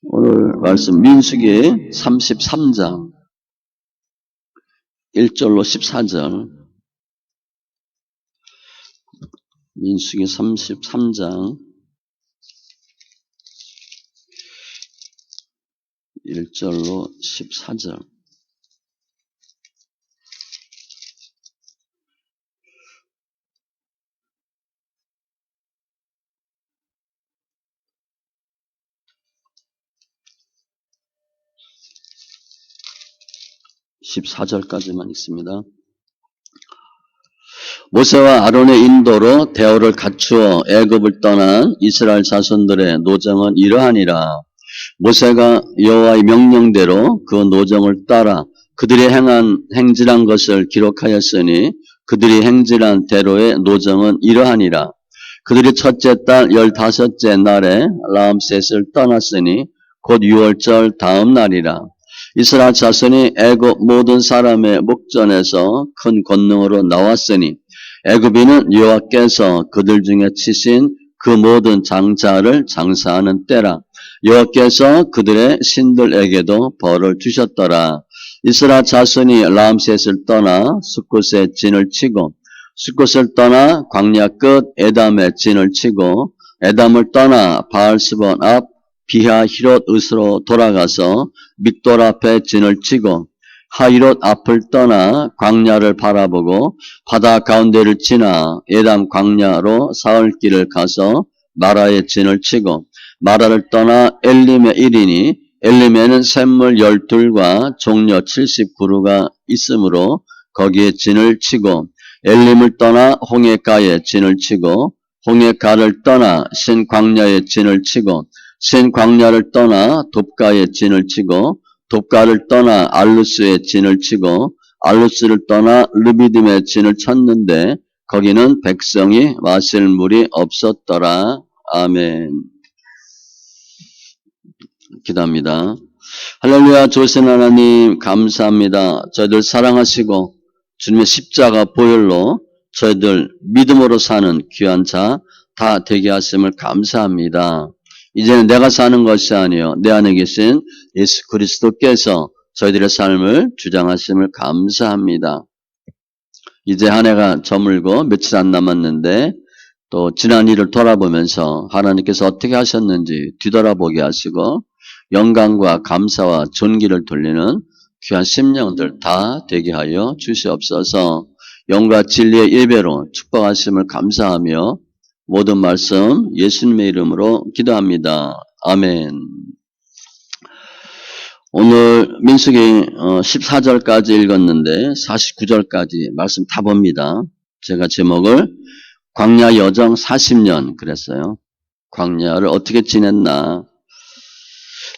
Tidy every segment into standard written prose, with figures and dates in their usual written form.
오늘 말씀 민수기 33장 1절로 14절. 민수기 33장 1절로 14절. (14절까지만) 있습니다. 모세와 아론의 인도로 대오를 갖추어 애굽을 떠난 이스라엘 자손들의 노정은 이러하니라. 모세가 여호와의 명령대로 그 노정을 따라 그들이 행한 행질한 것을 기록하였으니 그들이 행질한 대로의 노정은 이러하니라. 그들이 첫째 달 15째 날에 라암셋을 떠났으니 곧 6월절 다음 날이라. 이스라엘 자손이 애굽 모든 사람의 목전에서 큰 권능으로 나왔으니 애굽인은 여호와께서 그들 중에 치신 그 모든 장자를 장사하는 때라. 여호와께서 그들의 신들에게도 벌을 주셨더라. 이스라엘 자손이 라암셋을 떠나 숫곳에 진을 치고 숫곳을 떠나 광야 끝 에담에 진을 치고 에담을 떠나 바알스본 앞 비하히롯 으스로 돌아가서 밋돌 앞에 진을 치고 하히롯 앞을 떠나 광야를 바라보고 바다 가운데를 지나 에담 광야로 사흘길을 가서 마라에 진을 치고 마라를 떠나 엘림에 이르니 엘림에는 샘물 12과 종려 70그루가 있으므로 거기에 진을 치고 엘림을 떠나 홍해가에 진을 치고 홍해가를 떠나 신광야에 진을 치고 신광야를 떠나 돕가에 진을 치고 돕가를 떠나 알루스에 진을 치고 알루스를 떠나 르비딤에 진을 쳤는데 거기는 백성이 마실 물이 없었더라. 아멘. 기도합니다. 할렐루야. 조신 하나님 감사합니다. 저희들 사랑하시고 주님의 십자가 보혈로 저희들 믿음으로 사는 귀한 자 다 되게 하심을 감사합니다. 이제는 내가 사는 것이 아니요 내 안에 계신 예수 그리스도께서 저희들의 삶을 주장하심을 감사합니다. 이제 한 해가 저물고 며칠 안 남았는데 또 지난 일을 돌아보면서 하나님께서 어떻게 하셨는지 뒤돌아보게 하시고 영광과 감사와 존귀를 돌리는 귀한 심령들 다 되게 하여 주시옵소서. 영과 진리의 예배로 축복하심을 감사하며 모든 말씀 예수님의 이름으로 기도합니다. 아멘. 오늘 민수기 14절까지 읽었는데 49절까지 말씀 다 봅니다. 제가 제목을 광야 여정 40년 그랬어요. 광야를 어떻게 지냈나.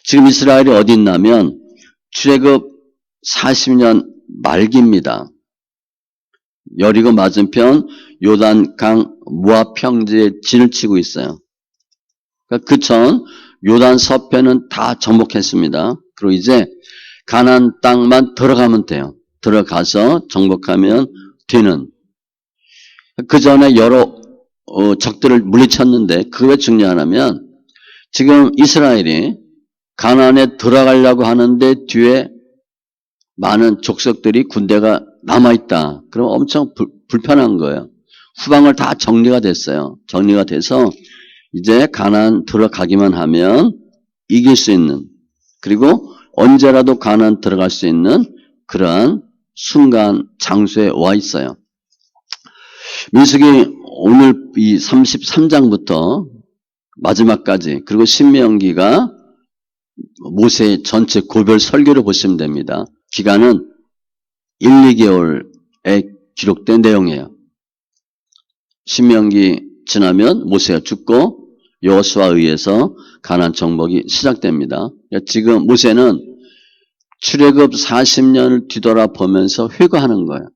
지금 이스라엘이 어디 있냐면 출애굽 40년 말기입니다. 여리고 맞은편 요단강 모압 평지에 진을 치고 있어요. 그러니까 그전 요단 서편은 다 정복했습니다. 그리고 이제 가나안 땅만 들어가면 돼요. 들어가서 정복하면 되는. 그 전에 여러 적들을 물리쳤는데 그게 왜 중요하냐면 지금 이스라엘이 가나안에 들어가려고 하는데 뒤에 많은 족속들이 군대가 남아있다. 그럼 엄청 불편한 거예요. 후방을 다 정리가 됐어요. 정리가 돼서 이제 가나안 들어가기만 하면 이길 수 있는 그리고 언제라도 가나안 들어갈 수 있는 그러한 순간 장소에 와 있어요. 민수기 오늘 이 33장부터 마지막까지 그리고 신명기가 모세의 전체 고별 설교를 보시면 됩니다. 기간은 1, 2개월에 기록된 내용이에요. 신명기 지나면 모세가 죽고 여호수아에 의해서 가나안 정복이 시작됩니다. 지금 모세는 출애굽 40년을 뒤돌아보면서 회고하는 거예요.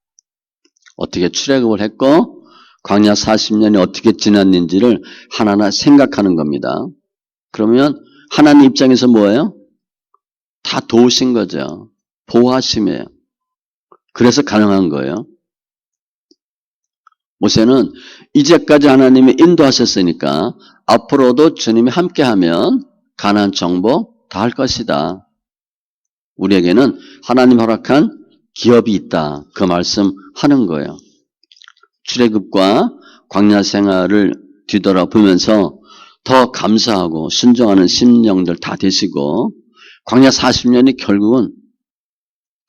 어떻게 출애굽을 했고 광야 40년이 어떻게 지났는지를 하나하나 생각하는 겁니다. 그러면 하나님 입장에서 뭐예요? 다 도우신 거죠. 보호하심이에요. 그래서 가능한 거예요. 모세는 이제까지 하나님이 인도하셨으니까 앞으로도 주님이 함께하면 가나안 정복 다 할 것이다. 우리에게는 하나님 허락한 기업이 있다. 그 말씀 하는 거예요. 출애굽과 광야 생활을 뒤돌아보면서 더 감사하고 순종하는 심령들 다 되시고 광야 40년이 결국은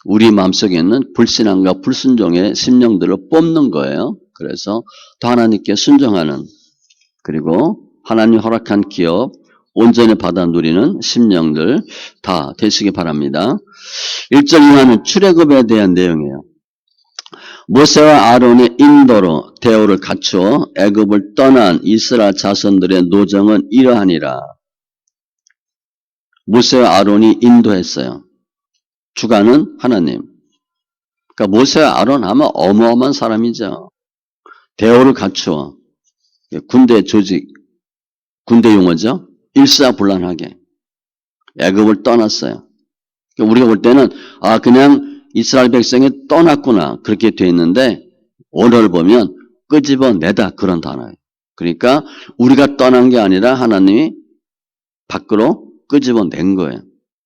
우리 마음속에 있는 불신앙과 불순종의 심령들을 뽑는 거예요. 그래서 더 하나님께 순종하는 그리고 하나님 허락한 기업 온전히 받아 누리는 심령들 다 되시기 바랍니다. 1절 이하는 출애굽에 대한 내용이에요. 모세와 아론의 인도로 대오를 갖추어 애굽을 떠난 이스라엘 자손들의 노정은 이러하니라. 모세와 아론이 인도했어요. 주관은 하나님. 그러니까 모세와 아론 하면 어마어마한 사람이죠. 대오를 갖추어 군대 조직, 군대 용어죠. 일사불란하게 애굽을 떠났어요. 그러니까 우리가 볼 때는 그냥 이스라엘 백성이 떠났구나 그렇게 돼 있는데 오늘 보면 끄집어내다 그런 단어예요. 그러니까 우리가 떠난 게 아니라 하나님이 밖으로 끄집어낸 거예요.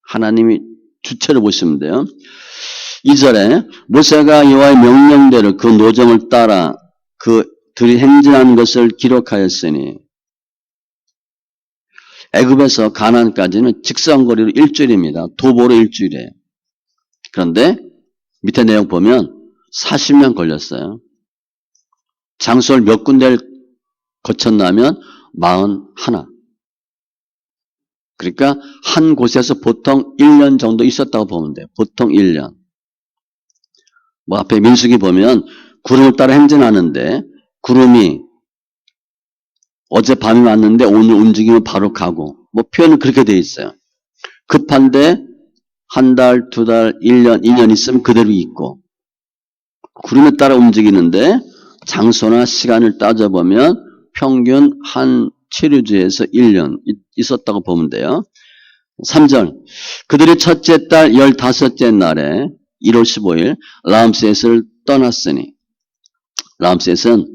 하나님이 주체를 보시면 돼요. 2절에 모세가 여호와의 명령대로 그 노정을 따라 그들이 행진한 것을 기록하였으니 애굽에서 가나안까지는 직선거리로 일주일입니다. 도보로 일주일이에요. 그런데 밑에 내용 보면 40년 걸렸어요. 장소를 몇 군데를 거쳤나면 41. 그러니까 한 곳에서 보통 1년 정도 있었다고 보면 돼요. 보통 1년. 뭐 앞에 민수기 보면 구름을 따라 행진하는데 구름이 어젯밤에 왔는데 오늘 움직이면 바로 가고 뭐 표현은 그렇게 돼 있어요. 급한데 한 달, 두 달, 1년, 2년 있으면 그대로 있고 구름에 따라 움직이는데 장소나 시간을 따져보면 평균 한 7주에서 1년 있었다고 보면 돼요. 3절 그들이 첫째 달 15째 날에 1월 15일 라암셋을 떠났으니 라암셋은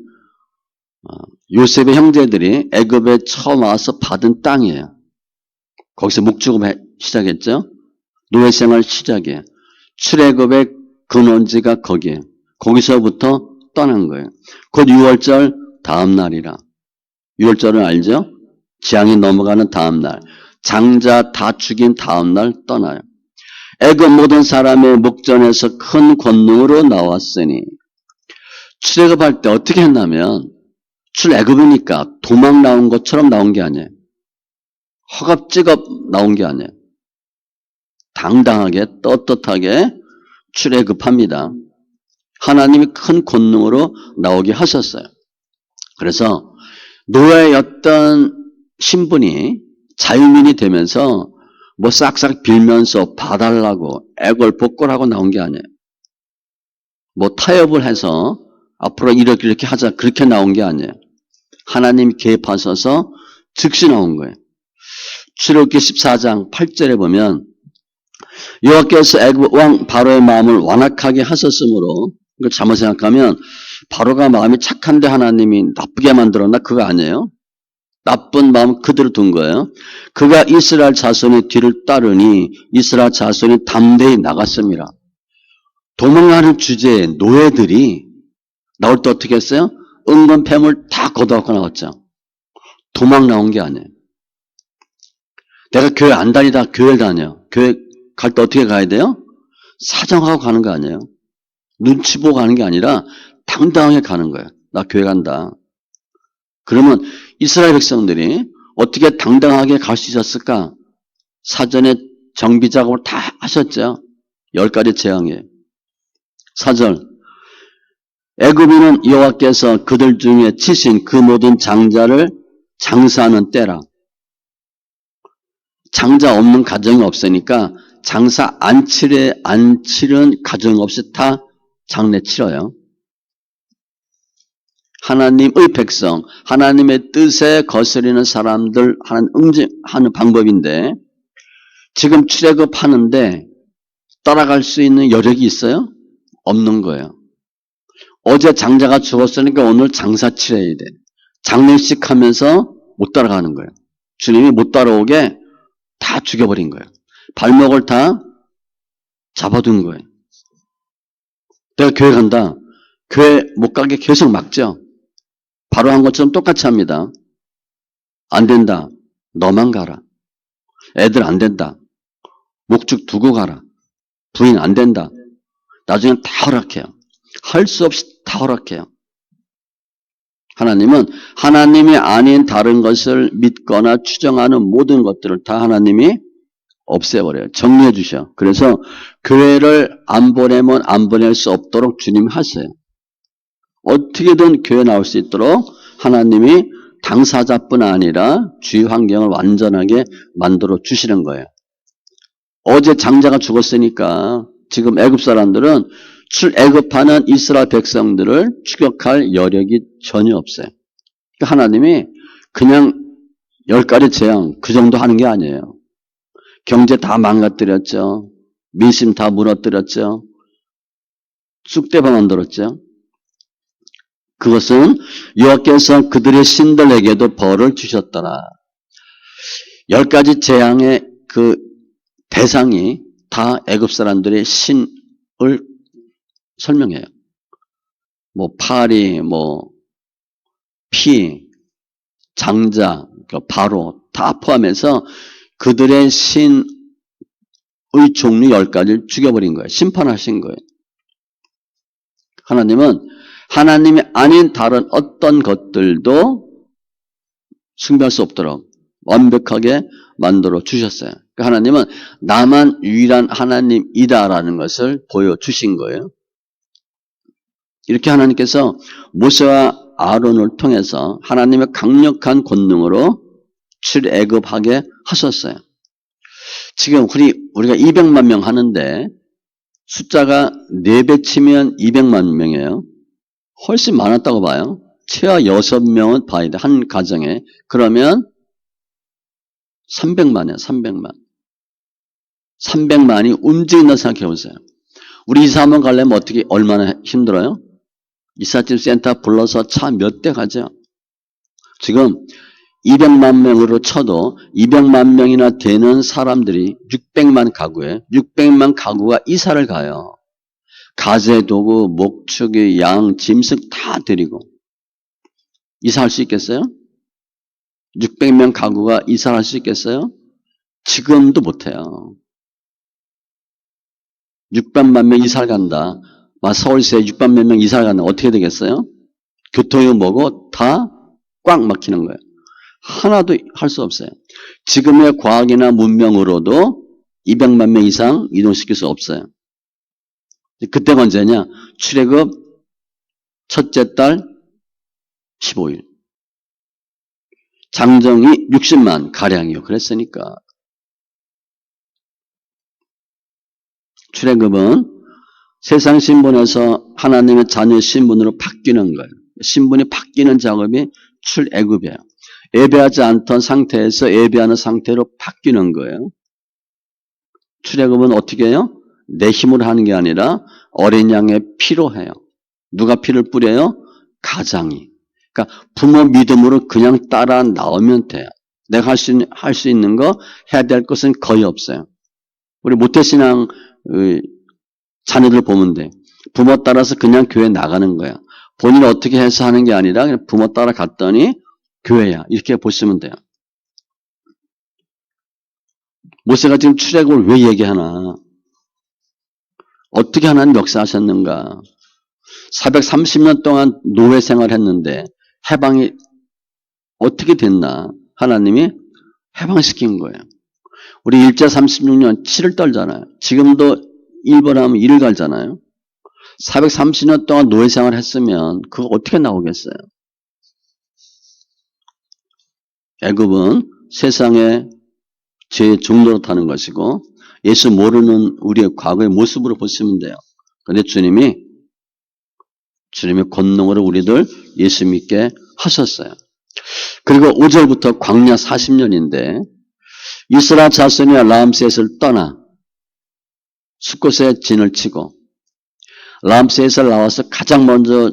요셉의 형제들이 애굽에 처음 와서 받은 땅이에요. 거기서 묵주금 시작했죠. 노예생활 시작이에요. 출애굽의 근원지가 거기에요. 거기서부터 떠난 거예요. 곧 6월절 다음 날이라. 6월절은 알죠? 재앙이 넘어가는 다음 날. 장자 다 죽인 다음 날 떠나요. 애굽 모든 사람의 목전에서 큰 권능으로 나왔으니 출애굽할 때 어떻게 했냐면 출애굽이니까 도망 나온 것처럼 나온 게 아니에요. 허겁지겁 나온 게 아니에요. 당당하게 떳떳하게 출애굽합니다. 하나님이 큰 권능으로 나오게 하셨어요. 그래서 노예였던 신분이 자유민이 되면서 뭐 싹싹 빌면서 봐달라고 애걸복걸하고 나온 게 아니에요. 뭐 타협을 해서 앞으로 이렇게 하자 그렇게 나온 게 아니에요. 하나님이 개입하셔서 즉시 나온 거예요. 출애굽기 14장 8절에 보면 여호와께서 애굽 왕 바로의 마음을 완악하게 하셨으므로 이걸 잘못 생각하면 바로가 마음이 착한데 하나님이 나쁘게 만들었나 그거 아니에요. 나쁜 마음 그대로 둔 거예요. 그가 이스라엘 자손의 뒤를 따르니 이스라엘 자손이 담대히 나갔습니다. 도망가는 주제에 노예들이 나올 때 어떻게 했어요? 은건 폐물 다 걷어갖고 나왔죠. 도망 나온 게 아니에요. 내가 교회 안 다니다 교회를 다녀. 교회 갈 때 어떻게 가야 돼요? 사정하고 가는 거 아니에요. 눈치 보고 가는 게 아니라 당당하게 가는 거예요. 나 교회 간다. 그러면 이스라엘 백성들이 어떻게 당당하게 갈 수 있었을까? 사전에 정비 작업을 다 하셨죠. 10가지 재앙이에요. 4절 애굽인은 여호와께서 그들 중에 치신 그 모든 장자를 장사하는 때라. 장자 없는 가정이 없으니까 장사 안 치른 가정 없이 다 장례 치러요. 하나님의 백성, 하나님의 뜻에 거스리는 사람들 하는 방법인데 지금 출애굽하는데 따라갈 수 있는 여력이 있어요? 없는 거예요. 어제 장자가 죽었으니까 오늘 장사 치러야 돼. 장례식 하면서 못 따라가는 거예요. 주님이 못 따라오게 다 죽여버린 거예요. 발목을 다 잡아둔 거예요. 내가 교회 간다. 교회 못 가게 계속 막죠. 바로 한 것처럼 똑같이 합니다. 안 된다. 너만 가라. 애들 안 된다. 목축 두고 가라. 부인 안 된다. 나중에 다 허락해요. 할 수 없이 다 허락해요. 하나님은 하나님이 아닌 다른 것을 믿거나 추정하는 모든 것들을 다 하나님이 없애버려요. 정리해 주셔. 그래서 교회를 안 보내면 안 보낼 수 없도록 주님이 하세요. 어떻게든 교회 나올 수 있도록 하나님이 당사자뿐 아니라 주위 환경을 완전하게 만들어 주시는 거예요. 어제 장자가 죽었으니까 지금 애굽 사람들은 출애굽하는 이스라엘 백성들을 추격할 여력이 전혀 없어요. 그러니까 하나님이 그냥 10가지 재앙 그 정도 하는 게 아니에요. 경제 다 망가뜨렸죠. 민심 다 무너뜨렸죠. 쑥대밭 만들었죠. 그것은 여호와께서 그들의 신들에게도 벌을 주셨더라. 10가지 재앙의 그 대상이 다 애굽 사람들의 신을 설명해요. 뭐 파리, 뭐 피, 장자, 바로 다 포함해서 그들의 신의 종류 10가지를 죽여버린 거예요. 심판하신 거예요. 하나님은 하나님이 아닌 다른 어떤 것들도 숭배할 수 없도록 완벽하게 만들어 주셨어요. 그러니까 하나님은 나만 유일한 하나님이다라는 것을 보여주신 거예요. 이렇게 하나님께서 모세와 아론을 통해서 하나님의 강력한 권능으로 출애굽하게 하셨어요. 지금 우리가 200만 명 하는데 숫자가 4배 치면 200만 명이에요. 훨씬 많았다고 봐요. 최하 6명은 봐야 돼. 한 가정에. 그러면 300만이에요. 300만. 300만이 움직인다 생각해 보세요. 우리 이사 한번 가려면 어떻게 얼마나 힘들어요? 이삿짐 센터 불러서 차 몇 대 가죠. 지금 200만 명으로 쳐도 200만 명이나 되는 사람들이 600만 가구에 600만 가구가 이사를 가요. 가재 도구, 목축이, 양, 짐승 다 데리고 이사할 수 있겠어요? 600명 가구가 이사할 수 있겠어요? 지금도 못해요. 600만 명 이사를 간다. 서울시에 600만 명 이사를 간다. 어떻게 되겠어요? 교통이 뭐고 다 꽉 막히는 거예요. 하나도 할 수 없어요. 지금의 과학이나 문명으로도 200만 명 이상 이동시킬 수 없어요. 그때가 언제냐? 출애굽 첫째 달 15일. 장정이 60만 가량이요. 그랬으니까. 출애굽은 세상 신분에서 하나님의 자녀 신분으로 바뀌는 거예요. 신분이 바뀌는 작업이 출애굽이에요. 예배하지 않던 상태에서 예배하는 상태로 바뀌는 거예요. 출애굽은 어떻게 해요? 내 힘으로 하는 게 아니라 어린 양의 피로 해요. 누가 피를 뿌려요? 가장이. 그러니까 부모 믿음으로 그냥 따라 나오면 돼요. 내가 할 수 있는 거, 해야 될 것은 거의 없어요. 우리 모태신앙 자녀들 보면 돼. 부모 따라서 그냥 교회 나가는 거야. 본인이 어떻게 해서 하는 게 아니라 그냥 부모 따라 갔더니 교회야. 이렇게 보시면 돼요. 모세가 지금 출애굽을 왜 얘기하나? 어떻게 하나님 역사하셨는가? 430년 동안 노예 생활했는데 해방이 어떻게 됐나? 하나님이 해방시킨 거예요. 우리 일제 36년 7을 떨잖아요. 지금도 일본 하면 1을 갈잖아요. 430년 동안 노예 생활했으면 그거 어떻게 나오겠어요? 애굽은 세상의 죄의 종로로 타는 것이고 예수 모르는 우리의 과거의 모습으로 보시면 돼요. 그런데 주님의 권능으로 우리들 예수 믿게 하셨어요. 그리고 5절부터 광야 40년인데 이스라엘 자손이 라암셋을 떠나 숫곳에 진을 치고 라암셋을 나와서 가장 먼저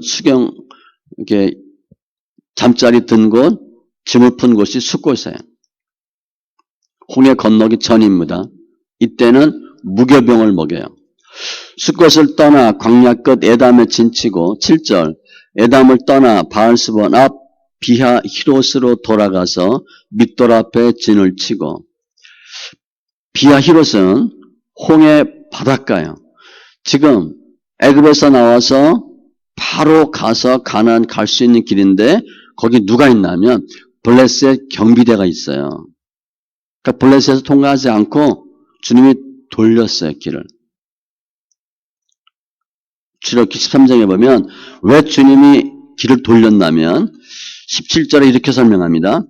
이렇게 잠자리 든 곳, 짐을 푼 곳이 숫곳이에요. 홍해 건너기 전입니다. 이때는 무교병을 먹여요. 숫곳을 떠나 광야 끝 에담에 진치고 7절 에담을 떠나 바알스본 앞 비하 히롯으로 돌아가서 밋돌 앞에 진을 치고 비하 히롯은 홍해 바닷가예요. 지금 애굽에서 나와서 바로 가서 가나안 갈 수 있는 길인데 거기 누가 있냐면 블레셋 경비대가 있어요. 그러니까 블레셋에서 통과하지 않고 주님이 돌렸어요, 길을. 출애굽기 13장에 보면 왜 주님이 길을 돌렸냐면 17절에 이렇게 설명합니다.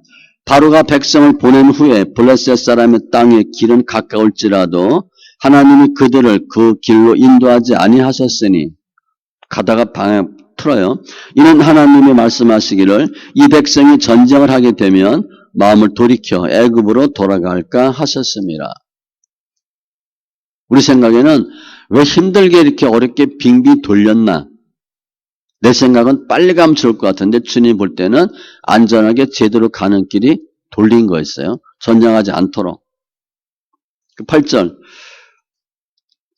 바로가 백성을 보낸 후에 블레셋 사람의 땅의 길은 가까울지라도 하나님이 그들을 그 길로 인도하지 아니하셨으니 가다가 방향 틀어요. 이는 하나님이 말씀하시기를 이 백성이 전쟁을 하게 되면 마음을 돌이켜 애굽으로 돌아갈까 하셨습니다. 우리 생각에는 왜 힘들게 이렇게 어렵게 빙빙 돌렸나? 내 생각은 빨리 가면 좋을 것 같은데 주님 볼 때는 안전하게 제대로 가는 길이 돌린 거였어요. 전쟁하지 않도록. 8절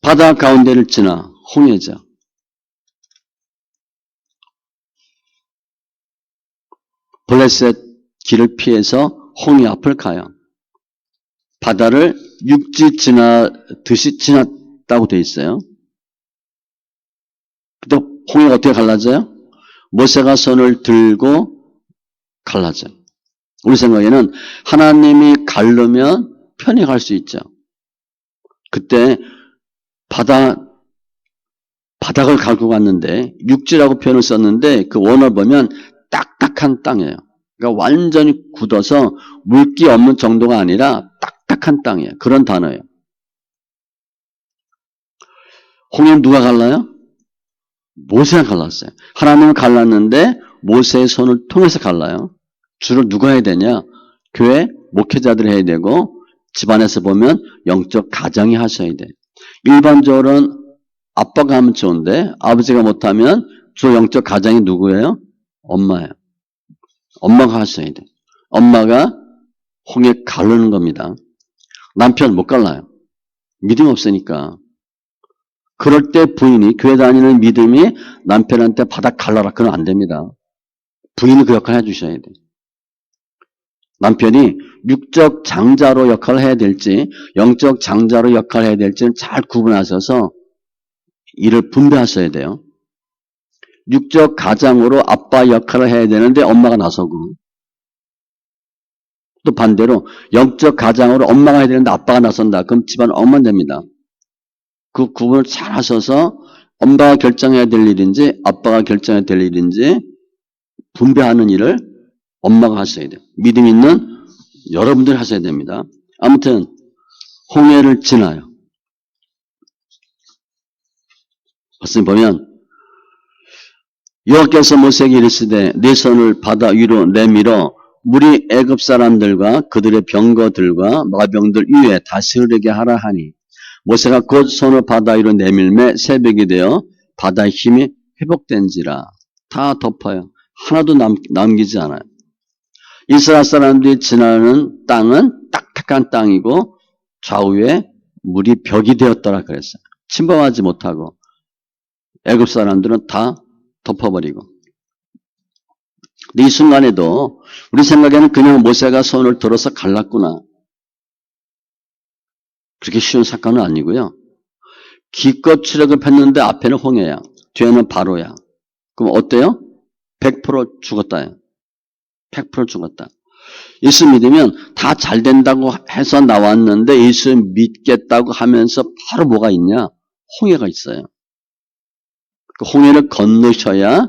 바다 가운데를 지나 홍해죠. 블레셋 길을 피해서 홍해 앞을 가요. 바다를 육지 지나듯이 지났다고 되어 있어요. 근데 홍해가 어떻게 갈라져요? 모세가 손을 들고 갈라져요. 우리 생각에는 하나님이 가르면 편히 갈 수 있죠. 그때 바닥을 갈고 갔는데 육지라고 표현을 썼는데 그 원어를 보면 딱딱한 땅이에요. 그러니까 완전히 굳어서 물기 없는 정도가 아니라 딱딱한 땅이에요. 그런 단어예요. 홍해는 누가 갈라요? 모세가 갈랐어요. 하나님은 갈랐는데 모세의 손을 통해서 갈라요. 주로 누가 해야 되냐? 교회 목회자들이 해야 되고 집안에서 보면 영적 가장이 하셔야 돼. 일반적으로는 아빠가 하면 좋은데 아버지가 못하면 주 영적 가장이 누구예요? 엄마예요. 엄마가 하셔야 돼. 엄마가 홍해 가르는 겁니다. 남편 못 갈라요. 믿음 없으니까. 그럴 때 부인이 교회 다니는 믿음이 남편한테 바닥 갈라라. 그건 안 됩니다. 부인이 그 역할을 해주셔야 돼. 남편이 육적 장자로 역할을 해야 될지 영적 장자로 역할을 해야 될지는 잘 구분하셔서 일을 분배하셔야 돼요. 육적 가장으로 아빠 역할을 해야 되는데 엄마가 나서고 또 반대로 영적 가장으로 엄마가 해야 되는데 아빠가 나선다. 그럼 집안 엉망됩니다. 그 구분을 잘 하셔서 엄마가 결정해야 될 일인지 아빠가 결정해야 될 일인지 분배하는 일을 엄마가 하셔야 돼요. 믿음 있는 여러분들이 하셔야 됩니다. 아무튼 홍해를 지나요. 말씀 보면 여호와께서 모세에게 이르시되 네 손을 바다 위로 내밀어 물이 애굽 사람들과 그들의 병거들과 마병들 위에 다시 흐르게 하라 하니 모세가 곧 손을 바다 위로 내밀매 새벽이 되어 바다의 힘이 회복된지라. 다 덮어요. 하나도 남기지 않아요. 이스라엘 사람들이 지나는 땅은 딱딱한 땅이고 좌우에 물이 벽이 되었더라 그랬어요. 침범하지 못하고 애굽 사람들은 다 덮어버리고. 근데 이 순간에도 우리 생각에는 그냥 모세가 손을 들어서 갈랐구나. 그렇게 쉬운 사건은 아니고요. 기껏 출애굽했는데 앞에는 홍해야. 뒤에는 바로야. 그럼 어때요? 100% 죽었다. 100% 죽었다. 예수 믿으면 다 잘 된다고 해서 나왔는데 예수 믿겠다고 하면서 바로 뭐가 있냐? 홍해가 있어요. 그 홍해를 건너셔야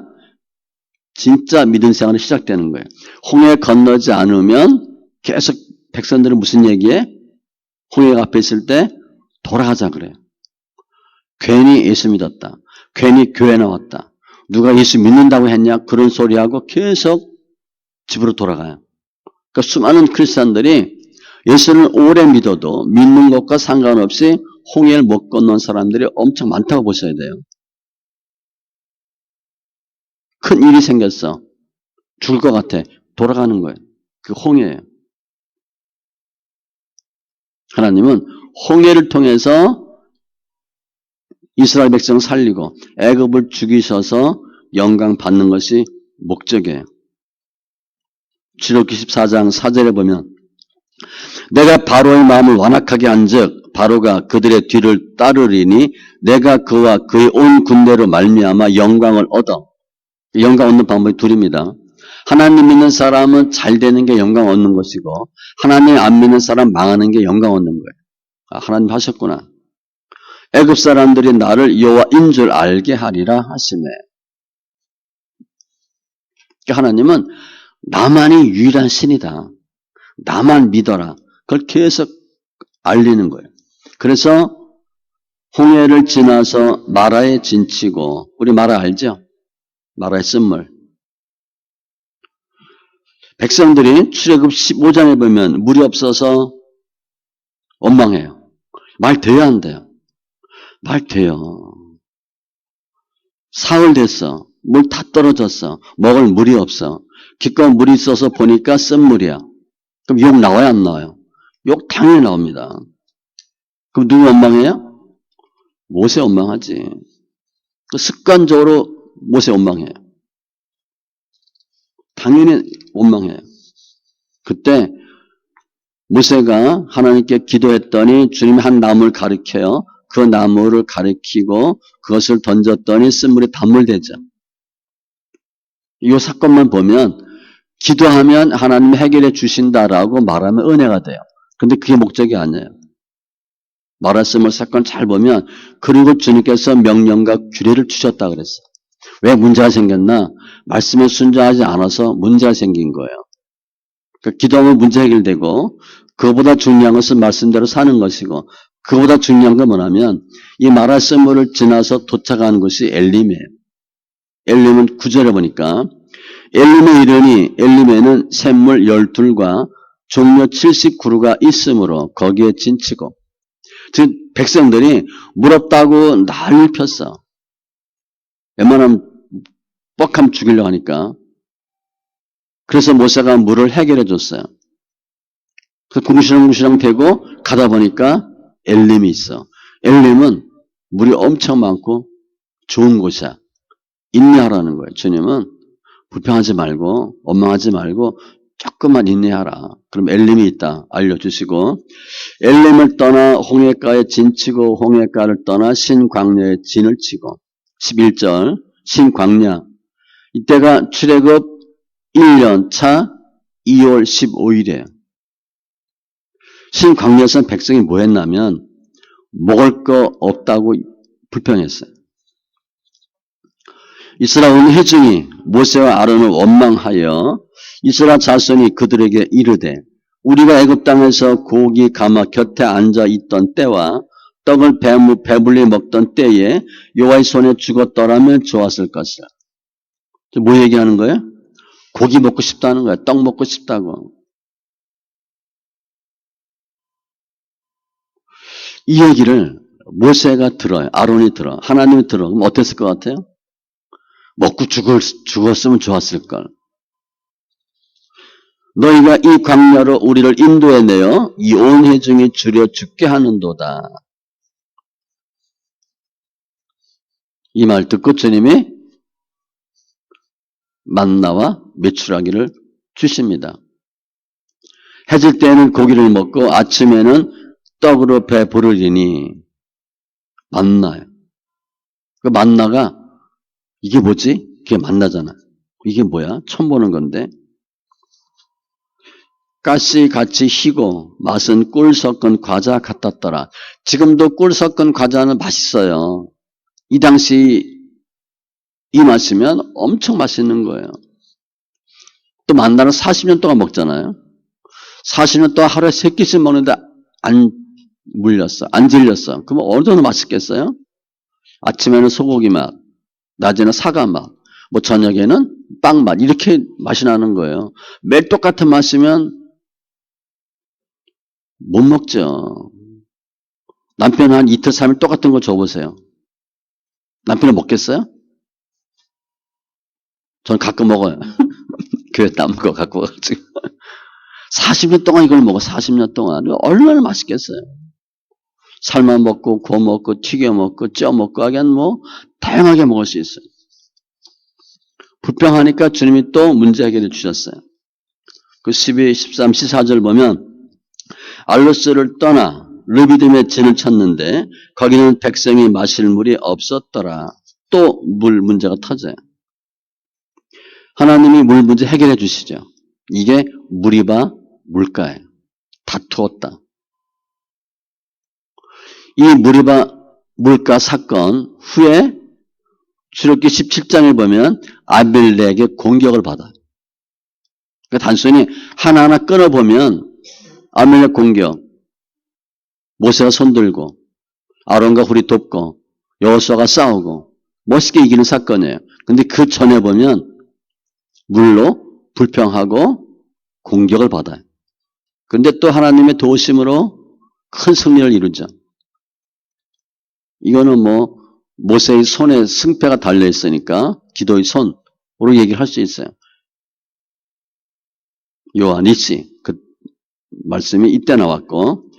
진짜 믿음 생활이 시작되는 거예요. 홍해 건너지 않으면 계속 백성들은 무슨 얘기해? 홍해가 앞에 있을 때 돌아가자 그래요. 괜히 예수 믿었다. 괜히 교회 나왔다. 누가 예수 믿는다고 했냐? 그런 소리하고 계속 집으로 돌아가요. 그러니까 수많은 크리스찬들이 예수를 오래 믿어도 믿는 것과 상관없이 홍해를 못 건넌 사람들이 엄청 많다고 보셔야 돼요. 큰 일이 생겼어. 죽을 것 같아. 돌아가는 거예요. 그 홍해예요. 하나님은 홍해를 통해서 이스라엘 백성을 살리고 애굽을 죽이셔서 영광 받는 것이 목적이에요. 출애굽기 14장 4절에 보면 내가 바로의 마음을 완악하게 한즉 바로가 그들의 뒤를 따르리니 내가 그와 그의 온 군대로 말미암아 영광을 얻어. 영광 얻는 방법이 둘입니다. 하나님 믿는 사람은 잘 되는 게 영광 얻는 것이고 하나님 안 믿는 사람 망하는 게 영광 얻는 거예요. 아, 하나님 하셨구나. 애굽 사람들이 나를 여호와인 줄 알게 하리라 하시매. 그러니까 하나님은 나만이 유일한 신이다. 나만 믿어라. 그걸 계속 알리는 거예요. 그래서 홍해를 지나서 마라에 진치고, 우리 마라 알죠? 마라의 쓴물. 백성들이 출애굽 15장에 보면 물이 없어서 원망해요. 말 돼야 한대요. 말 돼요. 사흘 됐어. 물 다 떨어졌어. 먹을 물이 없어. 기껏 물이 있어서 보니까 쓴물이야. 그럼 욕 나와야 안 나와요? 욕 당연히 나옵니다. 그럼 누구 원망해요? 모세 원망하지. 습관적으로 모세 원망해요. 당연히 원망해요. 그때 모세가 하나님께 기도했더니 주님이 한 나무를 가리켜요. 그 나무를 가리키고 그것을 던졌더니 쓴물이 단물되죠. 이 사건만 보면 기도하면 하나님이 해결해 주신다라고 말하면 은혜가 돼요. 근데 그게 목적이 아니에요. 마라스물 사건 잘 보면 그리고 주님께서 명령과 규례를 주셨다 그랬어요. 왜 문제가 생겼나? 말씀에 순종하지 않아서 문제가 생긴 거예요. 그러니까 기도하면 문제 해결되고 그보다 중요한 것은 말씀대로 사는 것이고 그보다 중요한 건 뭐냐면 이 마라스물을 지나서 도착하는 것이 엘림이에요. 엘림은 9절에 보니까 엘림에 이르니 엘림에는 샘물 12과 종려 70그루가 있으므로 거기에 진치고 즉 백성들이 물 없다고 난리 폈어. 웬만하면 뻑하면 죽이려고 하니까. 그래서 모세가 물을 해결해 줬어요. 그래서 궁시렁궁시렁 되고 가다 보니까 엘림이 있어. 엘림은 물이 엄청 많고 좋은 곳이야. 인내하라는 거예요. 주님은 불평하지 말고 원망하지 말고 조금만 인내하라. 그럼 엘림이 있다 알려주시고 엘림을 떠나 홍해가에 진치고 홍해가를 떠나 신광야에 진을 치고 11절 신광야 이때가 출애굽 1년 차 2월 15일이에요. 신광야에서는 백성이 뭐 했냐면 먹을 거 없다고 불평했어요. 이스라엘 회중이 모세와 아론을 원망하여 이스라엘 자손이 그들에게 이르되 우리가 애굽 땅에서 고기 가마 곁에 앉아 있던 때와 떡을 배불리 먹던 때에 여호와의 손에 죽었더라면 좋았을 것이라. 뭐 얘기하는 거예요? 고기 먹고 싶다는 거야. 떡 먹고 싶다고. 이 얘기를 모세가 들어요. 아론이 들어. 하나님이 들어. 그럼 어땠을 것 같아요? 먹고 죽었으면 좋았을걸. 너희가 이 광야로 우리를 인도해내어 이 온 회중이 줄여 죽게 하는도다. 이 말 듣고 주님이 만나와 메추라기를 주십니다. 해질 때에는 고기를 먹고 아침에는 떡으로 배 부르리니 만나요. 그 만나가 이게 뭐지? 그게 만나잖아. 이게 뭐야? 처음 보는 건데. 가시 같이 희고 맛은 꿀 섞은 과자 같았더라. 지금도 꿀 섞은 과자는 맛있어요. 이 당시 이 맛이면 엄청 맛있는 거예요. 또 만나는 40년 동안 먹잖아요. 40년 동안 하루에 3끼씩 먹는데 안 물렸어. 안 질렸어. 그러면 어느 정도 맛있겠어요? 아침에는 소고기 맛, 낮에는 사과 맛, 뭐 저녁에는 빵 맛 이렇게 맛이 나는 거예요. 매일 똑같은 맛이면 못 먹죠. 남편 한 이틀, 3일 똑같은 거 줘보세요. 남편은 먹겠어요? 전 가끔 먹어요. 교회 남은 거 갖고 와가지고. 40년 동안 이걸 먹어. 40년 동안. 얼마나 맛있겠어요. 삶아 먹고 구워 먹고 튀겨 먹고 쪄 먹고 하긴 뭐 다양하게 먹을 수 있어요. 불평하니까 주님이 또 문제 해결해 주셨어요. 그 12, 13, 14절 보면 알로스를 떠나 르비딤의 진을 찾는데 거기는 백성이 마실 물이 없었더라. 또 물 문제가 터져요. 하나님이 물 문제 해결해 주시죠. 이게 무리바 물가예요. 다투었다. 이 무리바 물가 사건 후에 출애굽기 17장을 보면 아빌렉의 공격을 받아요. 그러니까 단순히 하나하나 끊어보면 아빌렉 공격, 모세가 손들고 아론과 훌이 돕고 여호수아가 싸우고 멋있게 이기는 사건이에요. 근데 그 전에 보면 물로 불평하고 공격을 받아요. 근데 또 하나님의 도우심으로 큰 승리를 이루죠. 이거는 뭐 모세의 손에 승패가 달려있으니까 기도의 손으로 얘기를 할 수 있어요. 요한이시 그 말씀이 이때 나왔고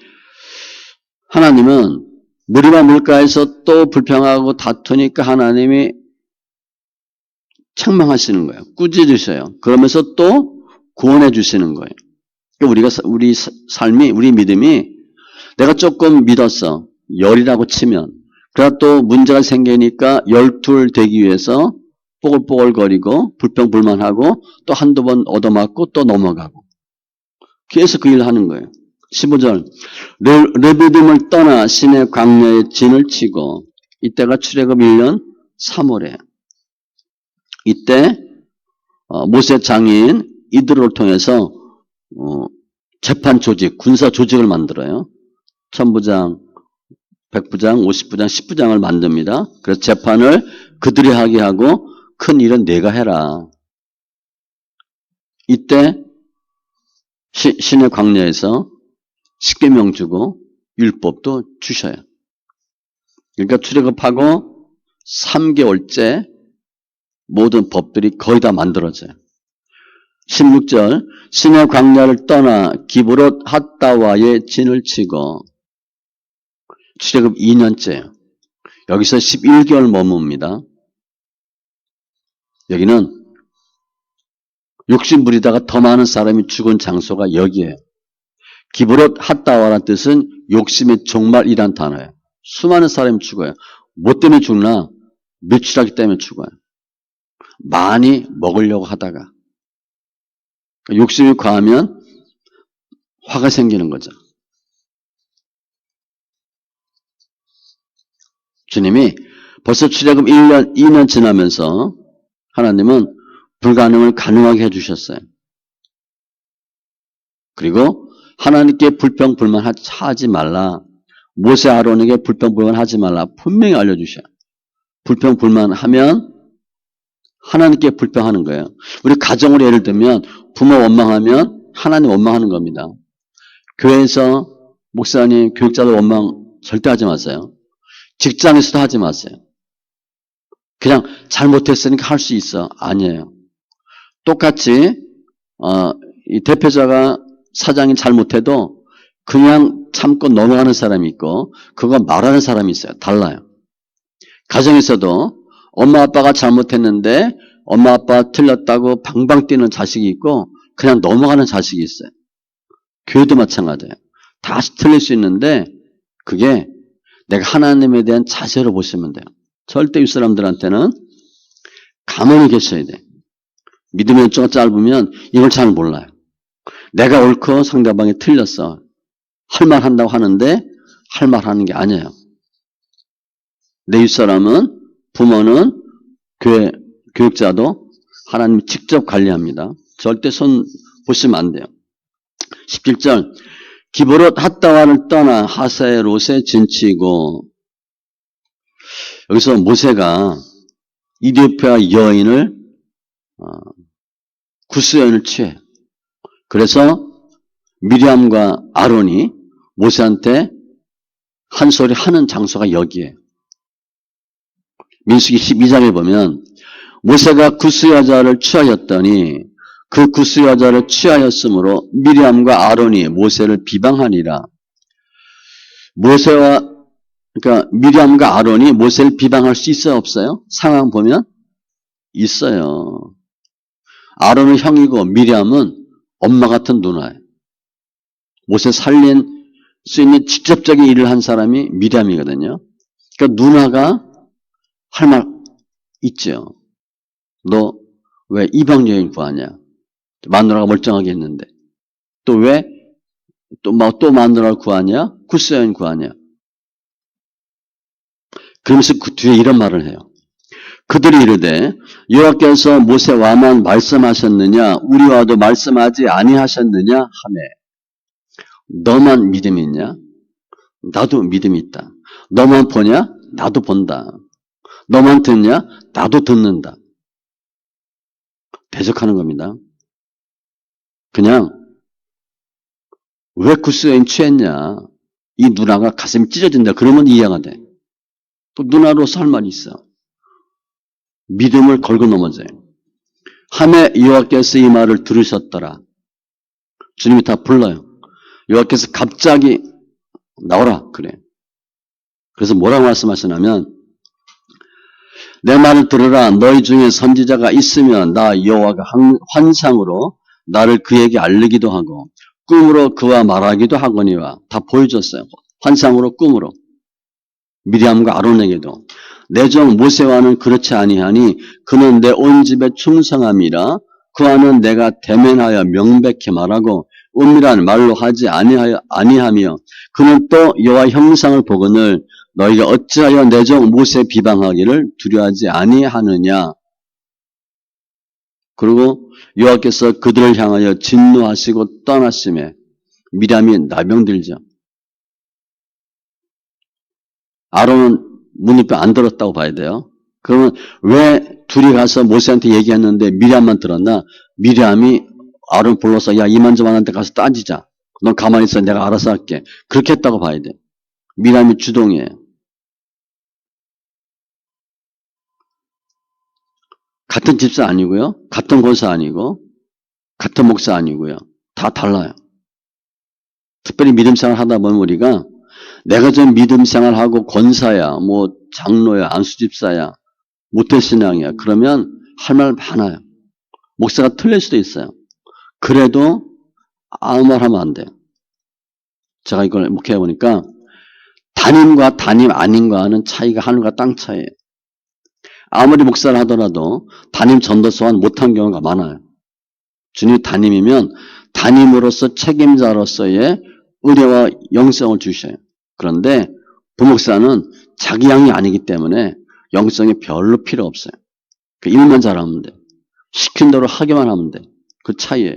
하나님은 무리바 물가에서 또 불평하고 다투니까 하나님이 책망하시는 거예요. 꾸짖으셔요. 그러면서 또 구원해 주시는 거예요. 우리 삶이, 우리 믿음이 내가 조금 믿었어. 열이라고 치면. 그러다 또 문제가 생기니까 열둘 되기 위해서 뽀글뽀글거리고 불평불만하고 또 한두 번 얻어맞고 또 넘어가고. 계속 그 일을 하는 거예요. 15절. 르비딤을 떠나 시내 광야에 진을 치고 이때가 출애굽 1년 3월에 이때 모세 장인 이드로를 통해서 재판 조직, 군사 조직을 만들어요. 천부장, 백부장, 50부장, 10부장을 만듭니다. 그래서 재판을 그들이 하게 하고 큰 일은 내가 해라. 이때 시내 광야에서 십계명 주고 율법도 주셔요. 그러니까 출애굽하고 3개월째 모든 법들이 거의 다 만들어져요. 16절 시내 광야를 떠나 기브롯 핫다와의 진을 치고 출애굽 2년째예요. 여기서 11개월 머뭅니다. 여기는 욕심 부리다가 더 많은 사람이 죽은 장소가 여기에요. 기브롯 핫다와라는 뜻은 욕심의 종말이란 단어예요. 수많은 사람이 죽어요. 뭐 때문에 죽나? 며칠하기 때문에 죽어요. 많이 먹으려고 하다가 욕심이 과하면 화가 생기는 거죠. 주님이 벌써 출애굽 1년, 2년 지나면서 하나님은 불가능을 가능하게 해주셨어요. 그리고 하나님께 불평불만하지 말라. 모세 아론에게 불평불만하지 말라. 분명히 알려주셔요. 불평불만하면 하나님께 불평하는 거예요. 우리 가정으로 예를 들면 부모 원망하면 하나님 원망하는 겁니다. 교회에서 목사님, 교육자들 원망 절대 하지 마세요. 직장에서도 하지 마세요. 그냥 잘못했으니까 할 수 있어. 아니에요. 똑같이 이 대표자가 사장이 잘못해도 그냥 참고 넘어가는 사람이 있고 그거 말하는 사람이 있어요. 달라요. 가정에서도 엄마 아빠가 잘못했는데 엄마 아빠 틀렸다고 방방 뛰는 자식이 있고 그냥 넘어가는 자식이 있어요. 교회도 마찬가지예요. 다시 틀릴 수 있는데 그게 내가 하나님에 대한 자세로 보시면 돼요. 절대 윗사람들한테는 가만히 계셔야 돼. 믿음의 연조가 짧으면 이걸 잘 몰라요. 내가 옳고 상대방이 틀렸어. 할 말 한다고 하는데 할 말 하는 게 아니에요. 내 윗사람은 부모는 교회 교육자도 하나님이 직접 관리합니다. 절대 손 보시면 안 돼요. 17절 기브롯 핫다와를 떠나 하세롯에 진치고 여기서 모세가 이디오피아 여인을 구스 여인을 취해. 그래서 미리암과 아론이 모세한테 한 소리 하는 장소가 여기에. 민수기 12장에 보면 모세가 구스 여자를 취하였더니 그 구스 여자를 취하였으므로 미리암과 아론이 모세를 비방하니라. 그러니까 미리암과 아론이 모세를 비방할 수 있어요, 없어요? 상황 보면 있어요. 아론은 형이고 미리암은 엄마 같은 누나예요. 모세 살린 수 있는 직접적인 일을 한 사람이 미리암이거든요. 그러니까 누나가 할 말 있죠. 너 왜 이방 여인 구하냐? 마누라가 멀쩡하게 했는데. 또 왜 또 마누라를 구하냐? 구스 여인 구하냐? 그러면서 그 뒤에 이런 말을 해요. 그들이 이르되 여호와께서 모세와만 말씀하셨느냐 우리와도 말씀하지 아니하셨느냐 하매 너만 믿음이 있냐? 나도 믿음이 있다. 너만 보냐? 나도 본다. 너만 듣냐? 나도 듣는다. 대적하는 겁니다. 그냥 왜 구스 여인 취했냐? 이 누나가 가슴이 찢어진다. 그러면 이해가 돼. 또 누나로서 할 말이 있어. 믿음을 걸고 넘어져요. 하매 여호와께서 이 말을 들으셨더라. 주님이 다 불러요. 여호와께서 갑자기 나오라 그래. 그래서 뭐라고 말씀하시냐면 내 말을 들으라. 너희 중에 선지자가 있으면 나 여호와가 환상으로 나를 그에게 알리기도 하고 꿈으로 그와 말하기도 하거니와 다 보여줬어요. 환상으로 꿈으로. 미리암과 아론에게도 내 종 모세와는 그렇지 아니하니 그는 내 온 집에 충성함이라 그와는 내가 대면하여 명백히 말하고 은밀한 말로 하지 아니하며 그는 또 여호와 형상을 보거늘 너희가 어찌하여 내 종 모세 비방하기를 두려워하지 아니하느냐. 그리고 여호와께서 그들을 향하여 진노하시고 떠나심에 미리암이 나병들죠. 아론은 문입에 안 들었다고 봐야 돼요. 그러면 왜 둘이 가서 모세한테 얘기했는데 미리암만 들었나? 미리암이 아론 불러서 야 이만저만한테 가서 따지자. 넌 가만히 있어. 내가 알아서 할게. 그렇게 했다고 봐야 돼. 미리암이 주동이에요. 같은 집사 아니고요. 같은 권사 아니고 같은 목사 아니고요. 다 달라요. 특별히 믿음 생활 하다 보면 우리가 내가 좀 믿음 생활하고 권사야, 뭐 장로야, 안수집사야, 모태신앙이야. 그러면 할 말 많아요. 목사가 틀릴 수도 있어요. 그래도 아무 말 하면 안 돼요. 제가 이걸 목회해 보니까 담임과 담임 아닌과는 차이가 하늘과 땅 차이예요. 아무리 목사를 하더라도 담임 전도서만 못한 경우가 많아요. 주님이 담임이면 담임으로서 책임자로서의 의뢰와 영성을 주셔요. 그런데 부목사는 자기 양이 아니기 때문에 영성이 별로 필요 없어요. 그 일만 잘하면 돼. 시킨 대로 하기만 하면 돼. 그 차이예요.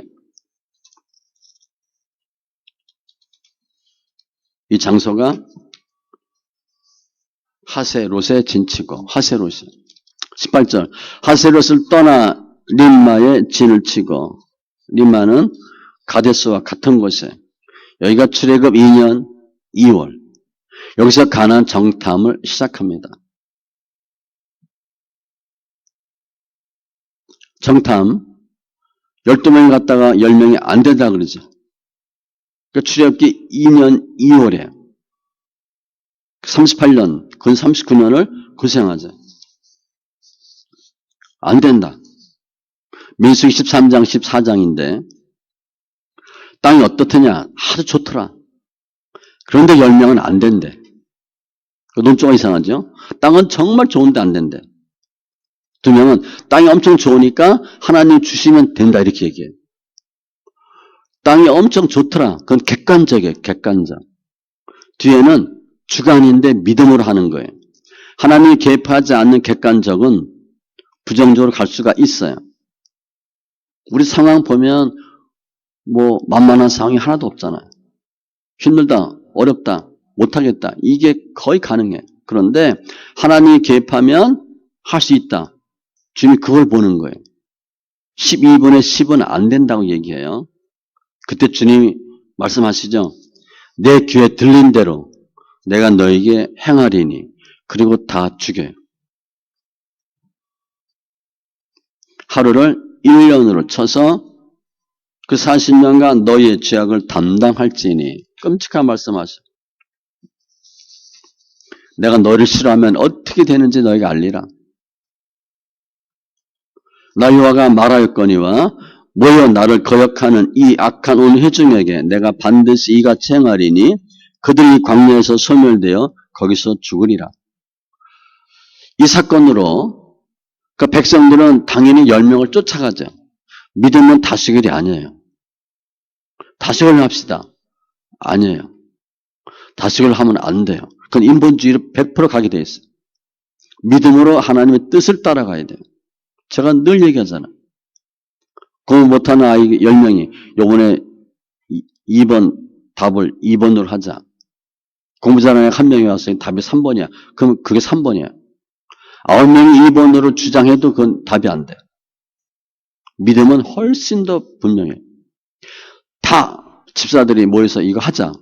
이 장소가 하세롯의 진치고 하세롯이 18절 하세롯을 떠나 림마에 진을 치고 림마는 가데스와 같은 곳에 여기가 출애굽 2년 2월 여기서 가나안 정탐을 시작합니다. 정탐 12명이 갔다가 10명이 안 된다 그러죠. 그러니까 출애굽기 2년 2월에 38년, 근 39년을 고생하죠. 안 된다. 민수기 13장, 14장인데 땅이 어떻더냐? 아주 좋더라. 그런데 10명은 안 된대. 논조가 이상하죠? 땅은 정말 좋은데 안 된대. 2명은 땅이 엄청 좋으니까 하나님 주시면 된다 이렇게 얘기해요. 땅이 엄청 좋더라. 그건 객관적이에요. 객관적. 뒤에는 주관인데 믿음으로 하는 거예요. 하나님이 개입하지 않는 객관적은 부정적으로 갈 수가 있어요. 우리 상황 보면 뭐 만만한 상황이 하나도 없잖아요. 힘들다, 어렵다, 못하겠다. 이게 거의 가능해. 그런데 하나님이 개입하면 할 수 있다. 주님이 그걸 보는 거예요. 12분의 10은 안 된다고 얘기해요. 그때 주님이 말씀하시죠. 내 귀에 들린 대로 내가 너에게 행하리니 그리고 다 죽여요. 하루를 1년으로 쳐서 그 40년간 너희의 죄악을 담당할지니. 끔찍한 말씀하셔. 내가 너를 싫어하면 어떻게 되는지 너희가 알리라. 나 여호와가 말하였거니와 모여 나를 거역하는 이 악한 온 회중에게 내가 반드시 이같이 행하리니 그들이 광야에서 소멸되어 거기서 죽으리라. 이 사건으로 그 백성들은 당연히 10명을 쫓아가죠. 믿음은 다시글이 아니에요. 다시글 합시다. 아니에요. 다시글 하면 안 돼요. 그건 인본주의로 100% 가게 돼 있어요. 믿음으로 하나님의 뜻을 따라가야 돼요. 제가 늘 얘기하잖아요. 공부 못하는 아이 10명이 요번에 2번 답을 2번으로 하자. 공부 잘하는 한 명이 왔어요. 답이 3번이야. 그럼 그게 3번이야. 9명이 2번으로 주장해도 그건 답이 안 돼. 믿음은 훨씬 더 분명해. 다 집사들이 모여서 이거 하자.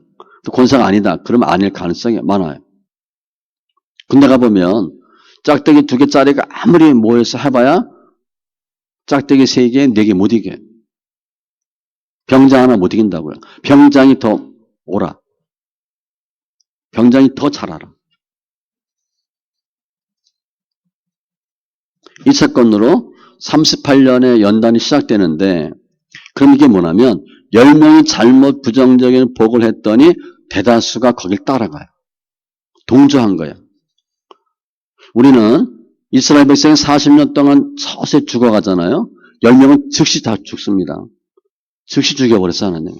또 권사가 아니다. 그러면 아닐 가능성이 많아요. 군대 가보면 짝대기 2개짜리가 아무리 모여서 해봐야 짝대기 3개, 4개 못 이겨. 병장 하나 못 이긴다고요. 병장이 더 오라. 병장이 더 잘 알아. 이 사건으로 38년의 연단이 시작되는데 그럼 이게 뭐냐면 10명이 잘못 부정적인 복을 했더니 대다수가 거길 따라가요. 동조한 거예요. 우리는 이스라엘 백성이 40년 동안 서서히 죽어가잖아요. 10명은 즉시 다 죽습니다. 즉시 죽여버렸어요, 하나님.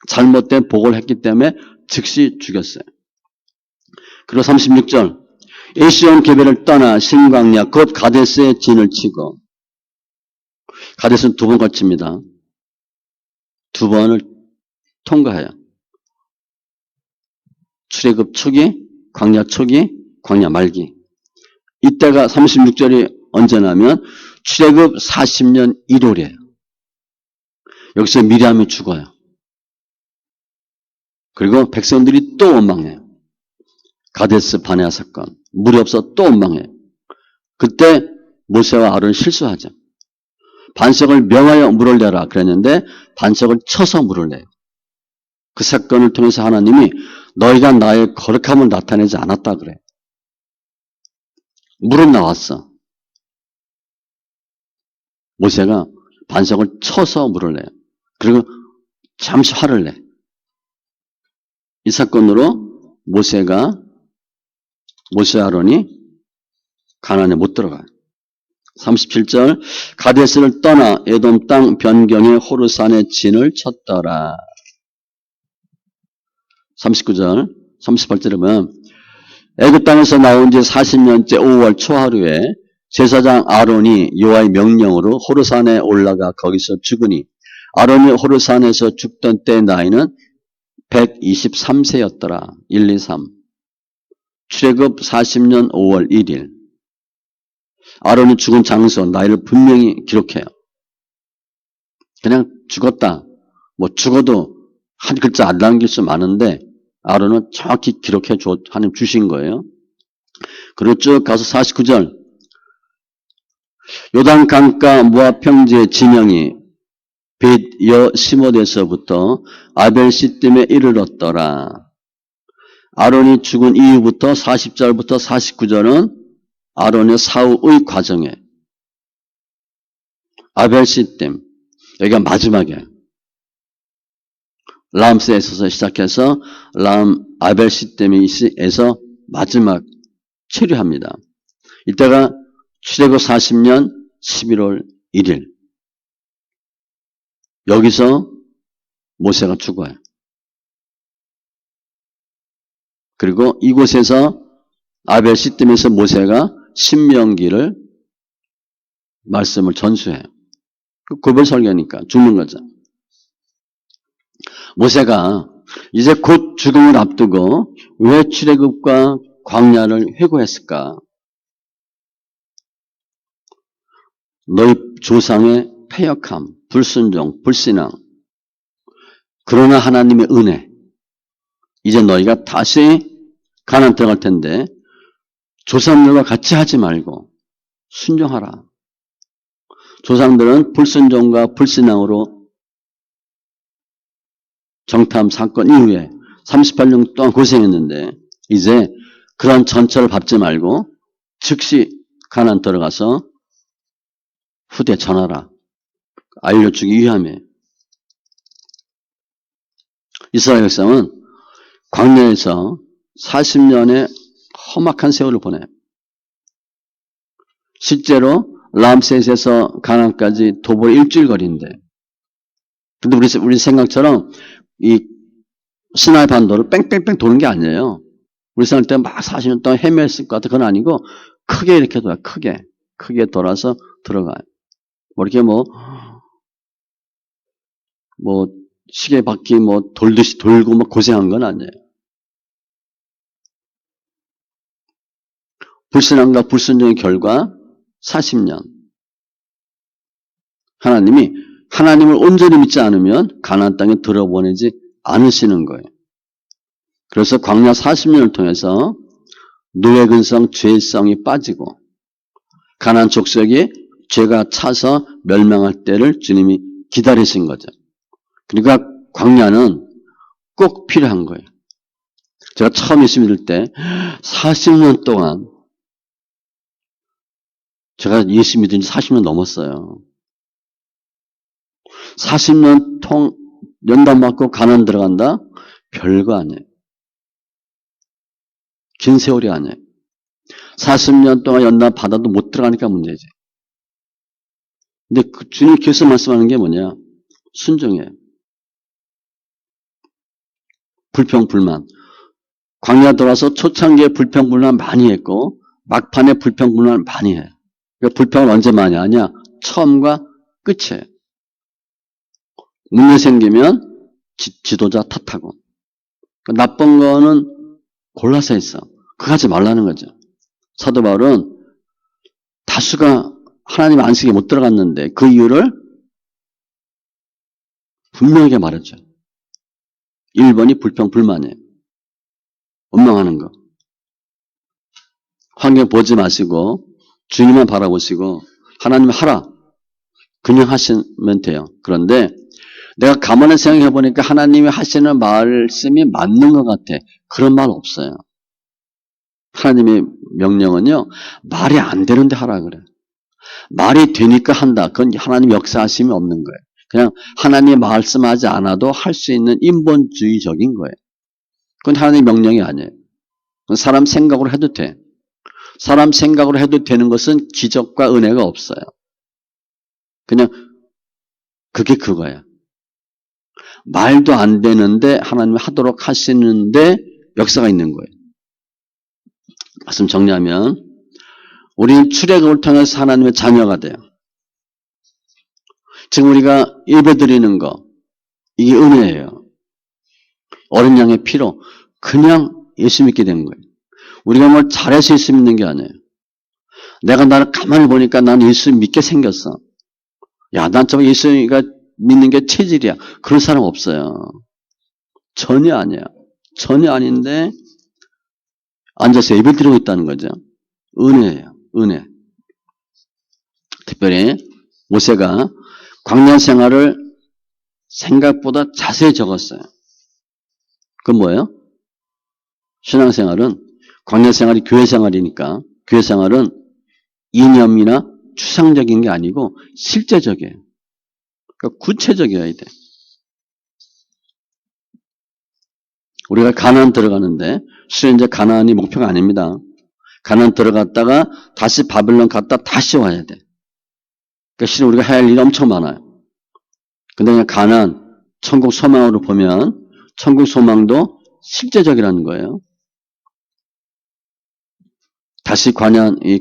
잘못된 복을 했기 때문에 즉시 죽였어요. 그리고 36절. 에시온 게벨을 떠나 신광야 곧 가데스에 진을 치고 가데스는 2번 거칩니다. 2번을 통과해요. 출애굽 초기, 광야 초기, 광야 말기. 이때가 36절이 언제냐면 출애굽 40년 1월이에요. 여기서 미리암이 죽어요. 그리고 백성들이 또 원망해요. 가데스 바네아 사건. 물이 없어 또 원망해요. 그때 모세와 아론이 실수하죠. 반석을 명하여 물을 내라 그랬는데 반석을 쳐서 물을 내요. 그 사건을 통해서 하나님이 너희가 나의 거룩함을 나타내지 않았다 그래. 물은 나왔어. 모세가 반석을 쳐서 물을 내요. 그리고 잠시 화를 내. 이 사건으로 모세와 아론이 가나안에 못 들어가요. 37절 가데스를 떠나 에돔 땅 변경의 호르산의 진을 쳤더라. 39절 38절에 보면 애굽 땅에서 나온 지 40년째 5월 초하루에 제사장 아론이 여호와의 명령으로 호르산에 올라가 거기서 죽으니 아론이 호르산에서 죽던 때 나이는 123세였더라. 1, 2, 3. 출애굽 40년 5월 1일. 아론이 죽은 장소, 나이를 분명히 기록해요. 그냥 죽었다. 뭐 죽어도 한 글자 안 남길 수 많은데 아론은 정확히 기록해 하나님 주신 거예요. 그리고 쭉 가서 49절. 요단 강가 모압 평지의 지명이 벳 여시못에서부터 아벨 시딤에 이르렀더라. 아론이 죽은 이후부터 40절부터 49절은 아론의 사후의 과정에 아벨 시딤 여기가 마지막이에요. 람스에서 시작해서 아벨 시딤에서 마지막 체류합니다. 이때가 출애굽 40년 11월 1일. 여기서 모세가 죽어요. 그리고 이곳에서 아벨 시딤에서 모세가 신명기를 말씀을 전수해요. 고별 설교니까 죽는 거죠. 모세가 이제 곧 죽음을 앞두고 왜 출애굽과 광야를 회고했을까? 너희 조상의 패역함, 불순종, 불신앙. 그러나 하나님의 은혜. 이제 너희가 다시 가나안 들어갈 텐데 조상들과 같이 하지 말고 순종하라. 조상들은 불순종과 불신앙으로 정탐 사건 이후에 38년 동안 고생했는데 이제 그런 전철을 밟지 말고 즉시 가나안 들어가서 후대 전하라. 알려주기 위함에 이스라엘 백성은 광야에서 40년의 험악한 세월을 보내요. 실제로 람셋에서 가나안까지 도보 일주일 거리인데, 근데 우리 생각처럼 이 시나이 반도를 뺑뺑뺑 도는 게 아니에요. 우리 생각할 때 막 40년 동안 헤맸을 것 같아. 그건 아니고 크게 이렇게 돌아요. 크게 돌아서 들어가요. 뭐 이렇게 뭐 시계 바퀴 돌듯이 돌고 막 고생한 건 아니에요. 불신앙과 불순종의 결과 40년. 하나님이 하나님을 온전히 믿지 않으면 가나안 땅에 들어보내지 않으시는 거예요. 그래서 광야 40년을 통해서 노예 근성 죄성이 빠지고 가나안 족속이 죄가 차서 멸망할 때를 주님이 기다리신 거죠. 그러니까 광야는 꼭 필요한 거예요. 제가 처음 예수 믿을 때 40년 동안 제가 예수 믿은 지 40년 넘었어요. 40년 연단 받고 가나안 들어간다? 별거 아니에요. 긴 세월이 아니에요. 40년 동안 연단 받아도 못 들어가니까 문제지. 근데 주님께서 말씀하는 게 뭐냐? 순종이에요. 불평불만. 광야 돌아서 초창기에 불평불만 많이 했고 막판에 불평불만 많이 해요. 그러니까 불평을 언제 많이 하냐? 처음과 끝이에요. 문제 생기면 지도자 탓하고. 그러니까 나쁜 거는 골라서 했어. 그거 하지 말라는 거죠. 사도 바울은 다수가 하나님 안식에 못 들어갔는데 그 이유를 분명하게 말했죠. 1번이 불평불만이에요. 원망하는 거. 환경 보지 마시고 주님만 바라보시고 하나님 하라. 그냥 하시면 돼요. 그런데 내가 가만히 생각해 보니까 하나님이 하시는 말씀이 맞는 것 같아. 그런 말 없어요. 하나님의 명령은요. 말이 안 되는데 하라 그래. 말이 되니까 한다. 그건 하나님 역사하심이 없는 거예요. 그냥 하나님 말씀하지 않아도 할 수 있는 인본주의적인 거예요. 그건 하나님의 명령이 아니에요. 사람 생각으로 해도 돼. 사람 생각으로 해도 되는 것은 기적과 은혜가 없어요. 그냥 그게 그거야. 말도 안 되는데 하나님이 하도록 하시는데 역사가 있는 거예요. 말씀 정리하면 우리는 출애굽을 통해서 하나님의 자녀가 돼요. 지금 우리가 예배드리는 거 이게 은혜예요. 어린 양의 피로 그냥 예수 믿게 된 거예요. 우리가 뭘 잘해서 예수 믿는 게 아니에요. 내가 나를 가만히 보니까 난 예수 믿게 생겼어. 야, 난 저 예수가 믿는 게 체질이야. 그런 사람 없어요. 전혀 아니야. 전혀 아닌데 앉아서 예배 드리고 있다는 거죠. 은혜예요. 은혜. 특별히 모세가 광야 생활을 생각보다 자세히 적었어요. 그건 뭐예요? 신앙생활은 광야 생활이 교회 생활이니까 교회 생활은 이념이나 추상적인 게 아니고 실제적이에요. 그러니까 구체적이어야 돼. 우리가 가나안 들어가는데 실은 이제 가나안이 목표가 아닙니다. 가나안 들어갔다가 다시 바벨론 갔다 다시 와야 돼. 그러니까 실은 우리가 해야 할 일이 엄청 많아요. 근데 그냥 가나안, 천국 소망으로 보면 천국 소망도 실제적이라는 거예요. 다시 이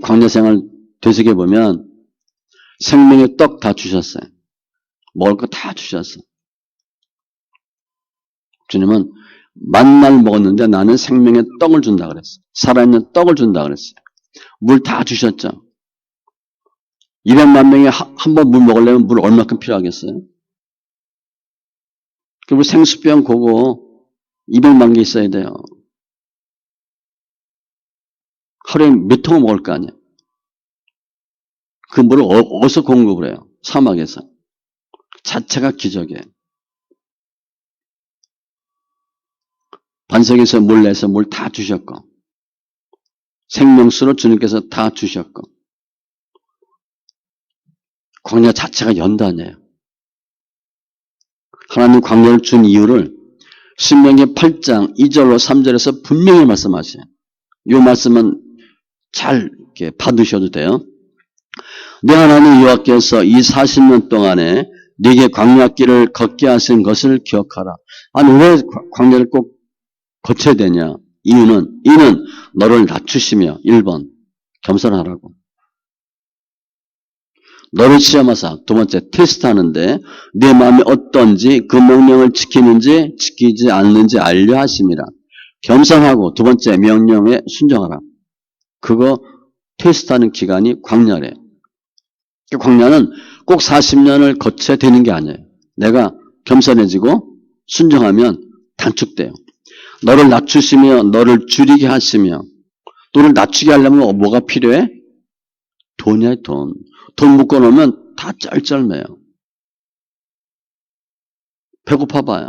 광야 생활 되새겨 보면 생명의 떡 다 주셨어요. 먹을 거 다 주셨어요. 주님은 만날 먹었는데 나는 생명의 떡을 준다 그랬어요. 살아있는 떡을 준다 그랬어요. 물 다 주셨죠. 200만 명이 한 번 물 먹으려면 물 얼마큼 필요하겠어요? 그리고 생수병 그거 200만 개 있어야 돼요. 하루에 몇 통을 먹을 거 아니야. 그 물을 어디서 공급을 해요? 사막에서. 자체가 기적이에요. 반석에서 물 내서 물 다 주셨고, 생명수로 주님께서 다 주셨고, 광야 자체가 연단이에요. 하나님 광야를 준 이유를 신명기 8장 2절로 3절에서 분명히 말씀하세요. 이 말씀은 잘 이렇게 받으셔도 돼요. 내 하나님 여호와께서 이 40년 동안에 네게 광야길을 걷게 하신 것을 기억하라. 아니 왜 광야를 꼭 거쳐야 되냐? 이는 너를 낮추시며 1번 겸손하라고. 너를 시험하사 두 번째 테스트하는데 네 마음이 어떤지 그 명령을 지키는지 지키지 않는지 알려 하심이라. 겸손하고 두 번째 명령에 순종하라. 그거 테스트하는 기간이 광야래요. 광야는 꼭 40년을 거쳐야 되는 게 아니에요. 내가 겸손해지고 순종하면 단축돼요. 너를 낮추시며 너를 줄이게 하시며, 너를 낮추게 하려면 뭐가 필요해? 돈이야, 돈. 돈 묶어놓으면 다 쩔쩔매요. 배고파 봐요.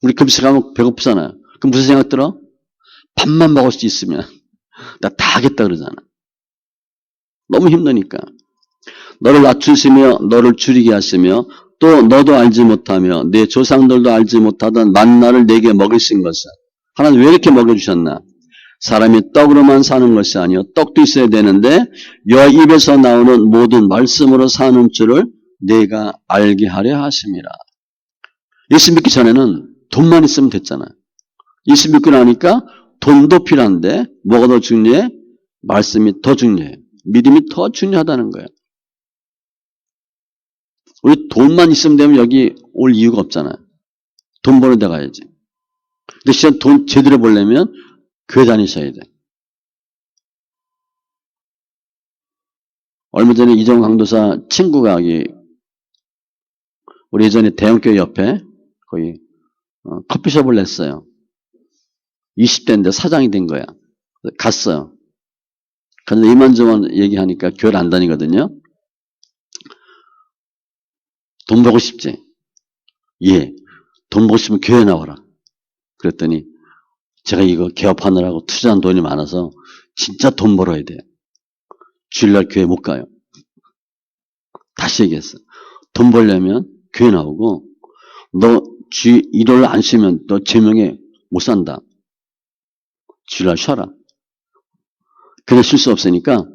우리 급식하면 배고프잖아요. 그럼 무슨 생각 들어? 밥만 먹을 수 있으면 나 다 하겠다 그러잖아. 너무 힘드니까. 너를 낮추시며 너를 줄이게 하시며 또 너도 알지 못하며 내 조상들도 알지 못하던 만나를 내게 먹이신 것은, 하나님 왜 이렇게 먹여주셨나? 사람이 떡으로만 사는 것이 아니요 떡도 있어야 되는데 여호와 입에서 나오는 모든 말씀으로 사는 줄을 내가 알게 하려 하심이라. 예수 믿기 전에는 돈만 있으면 됐잖아요. 예수 믿고 나니까 돈도 필요한데 뭐가 더 중요해? 말씀이 더 중요해요. 믿음이 더 중요하다는 거예요. 우리 돈만 있으면 되면 여기 올 이유가 없잖아요. 돈 버는 데 가야지. 근데 진짜 돈 제대로 벌려면 교회 다니셔야 돼. 얼마 전에 이정 강도사 친구가 우리 예전에 대형교회 옆에 거기 커피숍을 냈어요. 20대인데 사장이 된 거야. 갔어요. 그런데 이만저만 얘기하니까 교회를 안 다니거든요. 돈 벌고 싶지? 예. 돈 벌고 싶으면 교회 나와라. 그랬더니 제가 이거 개업하느라고 투자한 돈이 많아서 진짜 돈 벌어야 돼. 주일날 교회 못 가요. 다시 얘기했어. 돈 벌려면 교회 나오고 너 일요일 안 쉬면 너 제명에 못 산다. 주일날 쉬어라. 그래 쉴 수 없으니까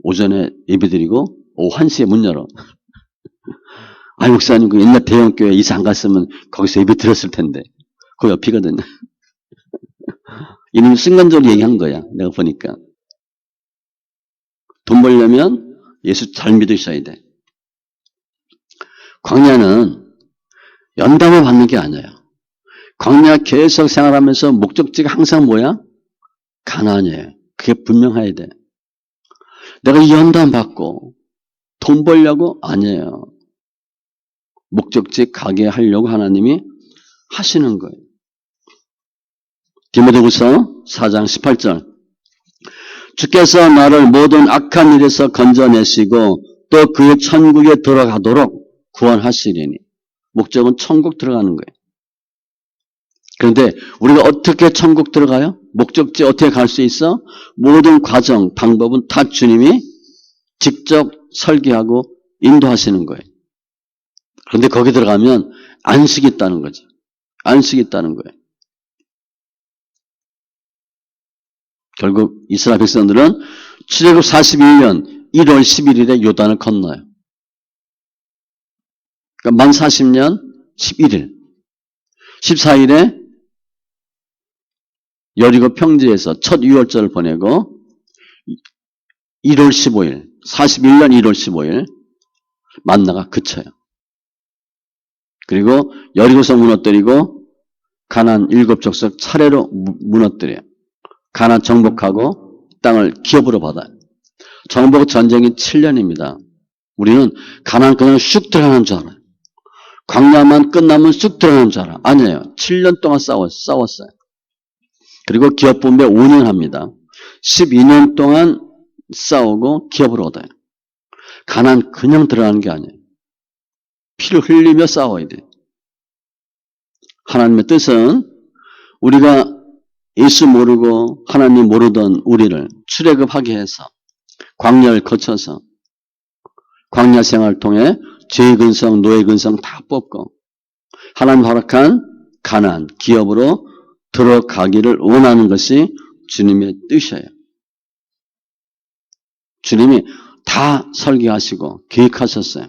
오전에 예배드리고 오후 1시에 문 열어. 아, 목사님 그 옛날 대형교회 이사 안 갔으면 거기서 예배 드렸을 텐데. 그 옆이거든요. 이놈이 순간적으로 얘기한 거야. 내가 보니까. 돈 벌려면 예수 잘 믿으셔야 돼. 광야는 연단을 받는 게 아니에요. 광야 계속 생활하면서 목적지가 항상 뭐야? 가나안이에요. 그게 분명해야 돼. 내가 이 연단 받고 돈 벌려고? 아니에요. 목적지 가게 하려고 하나님이 하시는 거예요. 디모데후서 4장 18절. 주께서 나를 모든 악한 일에서 건져내시고 또 그의 천국에 들어가도록 구원하시리니. 목적은 천국 들어가는 거예요. 그런데 우리가 어떻게 천국 들어가요? 목적지 어떻게 갈 수 있어? 모든 과정, 방법은 다 주님이 직접 설계하고 인도하시는 거예요. 그런데 거기 들어가면 안식이 있다는 거죠. 안식이 있다는 거예요. 결국 이스라엘 백성들은 출애굽 41년 1월 11일에 요단을 건너요. 그러니까 만 40년 11일. 14일에 여리고 평지에서 첫 유월절을 보내고 1월 15일, 41년 1월 15일 만나가 그쳐요. 그리고 여리고성 무너뜨리고 가나안 7족속 차례로 무너뜨려요. 가나안 정복하고 땅을 기업으로 받아요. 정복 전쟁이 7년입니다. 우리는 가나안 그냥 쑥 들어가는 줄 알아요. 광야만 끝나면 쑥 들어가는 줄 알아. 아니에요. 7년 동안 싸웠어요. 그리고 기업 분배 5년 합니다. 12년 동안 싸우고 기업을 얻어요. 가나안 그냥 들어가는 게 아니에요. 피를 흘리며 싸워야 돼요. 하나님의 뜻은 우리가 예수 모르고 하나님 모르던 우리를 출애굽하게 해서 광야를 거쳐서 광야 생활을 통해 죄의 근성, 노예 근성 다 뽑고 하나님 허락한 가나안 기업으로 들어가기를 원하는 것이 주님의 뜻이에요. 주님이 다 설계하시고 계획하셨어요.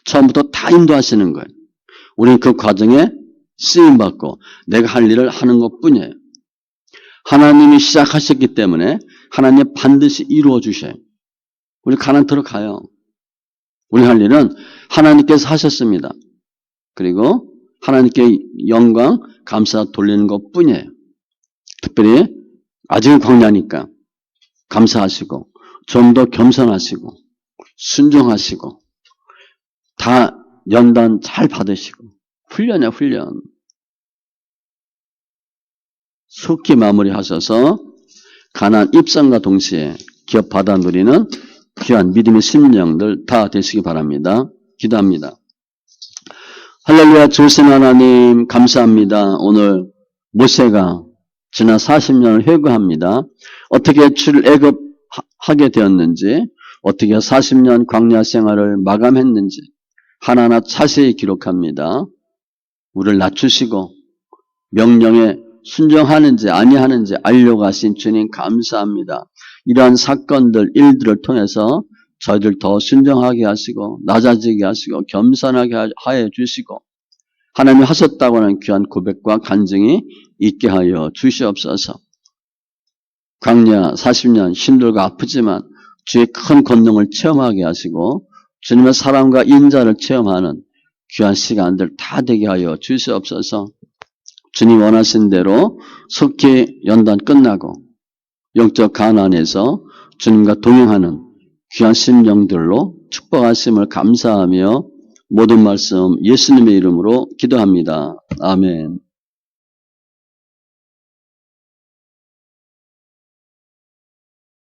처음부터 다 인도하시는 거예요. 우리는 그 과정에 쓰임받고 내가 할 일을 하는 것뿐이에요. 하나님이 시작하셨기 때문에 하나님 반드시 이루어 주셔요. 우리 가나안 들어가요. 우리 할 일은 하나님께서 하셨습니다. 그리고 하나님께 영광, 감사 돌리는 것뿐이에요. 특별히 아직은 광야니까 감사하시고 좀 더 겸손하시고 순종하시고 다 연단 잘 받으시고 훈련이야 훈련. 속히 마무리하셔서 가나안 입성과 동시에 기업 받아 누리는 귀한 믿음의 심령들 다 되시기 바랍니다. 기도합니다. 할렐루야. 주신 하나님 감사합니다. 오늘 모세가 지난 40년을 회고합니다. 어떻게 출애굽하게 되었는지, 어떻게 40년 광야 생활을 마감했는지 하나하나 자세히 기록합니다. 우리를 낮추시고 명령에 순종하는지 아니하는지 알려가신 주님 감사합니다. 이러한 사건들, 일들을 통해서 저희들 더 순종하게 하시고 낮아지게 하시고 겸손하게 하여 주시고 하나님이 하셨다고 하는 귀한 고백과 간증이 있게 하여 주시옵소서. 광야 40년 힘들고 아프지만 주의 큰 권능을 체험하게 하시고 주님의 사랑과 인자를 체험하는 귀한 시간들 다 되게 하여 주시옵소서. 주님 원하신 대로 속히 연단 끝나고 영적 가나안에서 주님과 동행하는 귀한 심령들로 축복하심을 감사하며 모든 말씀 예수님의 이름으로 기도합니다. 아멘.